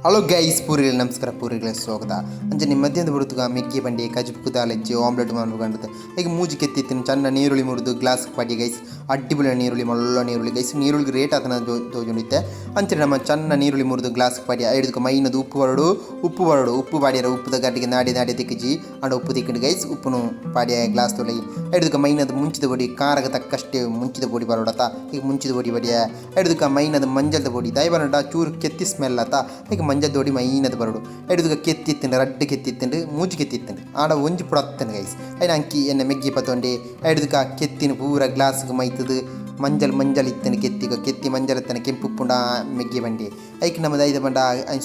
hello guys ಪೂರಿಗಳು ನಮಸ್ಕಾರ ಪೂರಿಗಳ ಸ್ವಾಗತ ಅಂಚನೆ ಮಧ್ಯಾಹ್ನದ ಬರುತ್ತಗ ಮೆಕ್ಕಿ ಬಂಡಿ ಕಜುಪುಕು ದಾಲೆಜ್ಜಿ ಆಮ್ಲೆಟ್ ಮಾಡ್ಬೇಕಂತ ಈಗ ಮೂಜಿ ಕೆತ್ತಿತ್ತಿನ ಚಂದ ನೀರುಳ್ಳಿ ಮುರಿದು ಗ್ಲಾಸ್ ಪಾಡಿ ಗೈಸ್ ಅಡ್ಡಿಬುಳ ನೀರುಳ್ಳಿ ಮಲ್ಲ ನೀರುಳ್ಳಿ ಗೈಸ್ ನೀರುಳ್ಳಿಗೆ ರೇಟ್ ಆತನ ತೋಜುಂಡಿತ್ತೆ ಅಂಚನೆ ನಮ್ಮ ಚನ್ನ ನೀರುಳ್ಳಿ ಮುರಿದು ಗ್ಲಾಸ್ ಪಾಡಿ ಐದಕ್ಕೆ ಮೈನದು ಉಪ್ಪು ಪಾಡಿಯರ ಉಪ್ಪುದ ಗಡ್ಡಿಗೆ ನಾಡಿ ತಿಕ್ಕಿಜಿ ಅಂಡ ಉಪ್ಪು ತಿಕ್ಕಿಂಡು ಗೈಸ್ ಉಪ್ಪುನು ಪಾಡಿಯ ಗ್ಲಾಸ್ ತೊಳಗಿ ಐದಕ್ಕೆ ಮೈನದು ಮುಂಚಿದ ಬೊಡಿ ಖಾರಕ್ಕೆ ತಕ್ಕಷ್ಟೇ ಮುಂಚಿದ ಬೊಡಿ ಬರೋಡತ್ತ ಈಗ ಮುಂಚಿದ ಬೊಡಿ ಬಡಿಯ ಐದಕ್ಕೆ ಮೈನದು ಮಂಜಲ್ದ ಬೊಡಿ ದಯಬನಡ ಚೂರು ಕೆತ್ತಿ ಸ್ಮೆಲ್ ಆತ ಈಗ ಮಂಜಲ್ ದೋಡಿ ಮೈನದು ಬರೋಡು ಎಡುಗ ಕೆತ್ತಿತ್ತಂಡು ರಡ್ಡು ಕೆತ್ತಿತ್ತಂಡು ಮೂಜಿ ಕೆತ್ತಿತ್ತಂಡು ಆಡ ಒಂಜಿ ಪುಡತ್ತಂಡು ಗೈಸ್ ಐನ ಅಂಕಿ ಎನ್ನ ಮೆಗ್ಗಿ ಪತ್ತೊಂಡೆ ಎಡುಗ ಕೆತ್ತಿನ ಪೂರ ಗ್ಲಾಸ್ಗೆ ಮೈತದು ಮಂಜಲ್ ಇತ್ತಂಡು ಕೆತ್ತಿ ಮಂಜಲ್ ಇತ್ತನ ಕೆಂಪು ಪುಂಡ ಮೆಗ್ಗಿ ಬಂಡಿ ಐಕ್ ನಮ್ಮದು ಐದು ಬಂಡ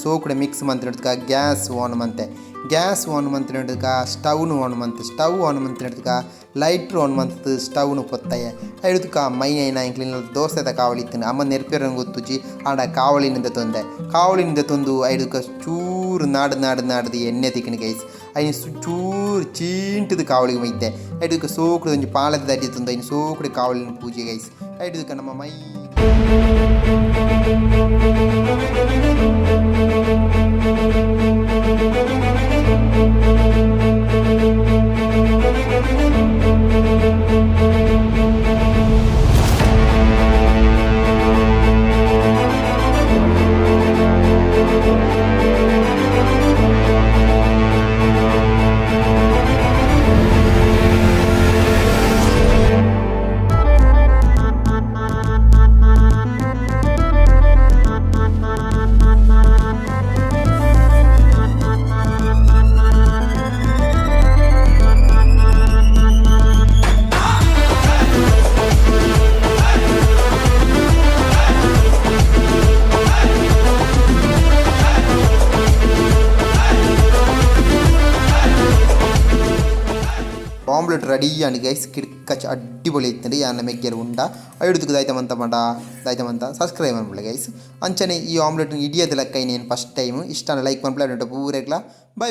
ಸೋಕುಡೆ ಮಿಕ್ಸ್ ಮಂತಿನಡ್ಕ ಗ್ಯಾಸ್ ಆನ್ ಮಂತಿನಡ್ಕ ಸ್ಟವ್ನು ಆನ್ ಮಂತಿನಡ್ಕ ಲೈಟ್ರ್ ಆನ್ ಮಂತ್ ಸ್ಟವ್ನು ಪೊತ್ತಾಯ ಎಡುಕ ಮೈ ಐನ ಇಂಕ್ಲಿನ ದೋಸೆದ ಕಾವಲಿತ್ತನು ಅಮ್ಮ ನೆರ್ಪೆರಂಗೆ ಗೊತ್ತುಜಿ ಆಡ ಕಾವಲಿನಿಂದ ತೊಂದು ಐಡುಕ ಚೂರು ನಾಡ್ದು ಎಣ್ಣೆ ತಿಕ್ಕಿನ ಗೈಸ್ ಐನು ಚೂರು ಚೀಂಟದ ಕಾವಲಿಗೆ ಮೈತೆ ಐಡುಕ ಸೋಕುಡು ಒಂಜಿ ಪಾಲದ ದಡ್ಡಿ ತಂದು ಐನು ಸೋಕುಡೆ ಕಾವಲಿನ ಪೂಜೆ ಗೈಸ್ ಐಡುಕ ನಮ್ಮ ಮೈ ಆಮ್ಲೆಟ್ ರೆಡಿಯಾಗಿ ಗೈಸ್ ಕಿಡ್ಕಚ್ಚ ಅಡ್ಡಿಪೊಳಿ ಇತ್ತಂడి ಯಾನ ಮೆಗ್ಗೆರು ಉಂಡ ಐಡುದಕ್ಕೆ ದಾಯ್ತಮಂತ ಸಬ್ಸ್ಕ್ರೈಬ್ ಮಾಡ್ಬಿಡಿ ಗೈಸ್ ಅಂಚನೆ ಈ ಆಮ್ಲೆಟ್ ಇಡಿಯೋದ ಲೆಕ್ಕ ಇನ್ನೇನು ಫಸ್ಟ್ ಟೈಮ್ ಇಷ್ಟ ಲೈಕ್ ಮಾಡ್ಬಿಡ ಪೂರೆಗ್ಲ ಬೈ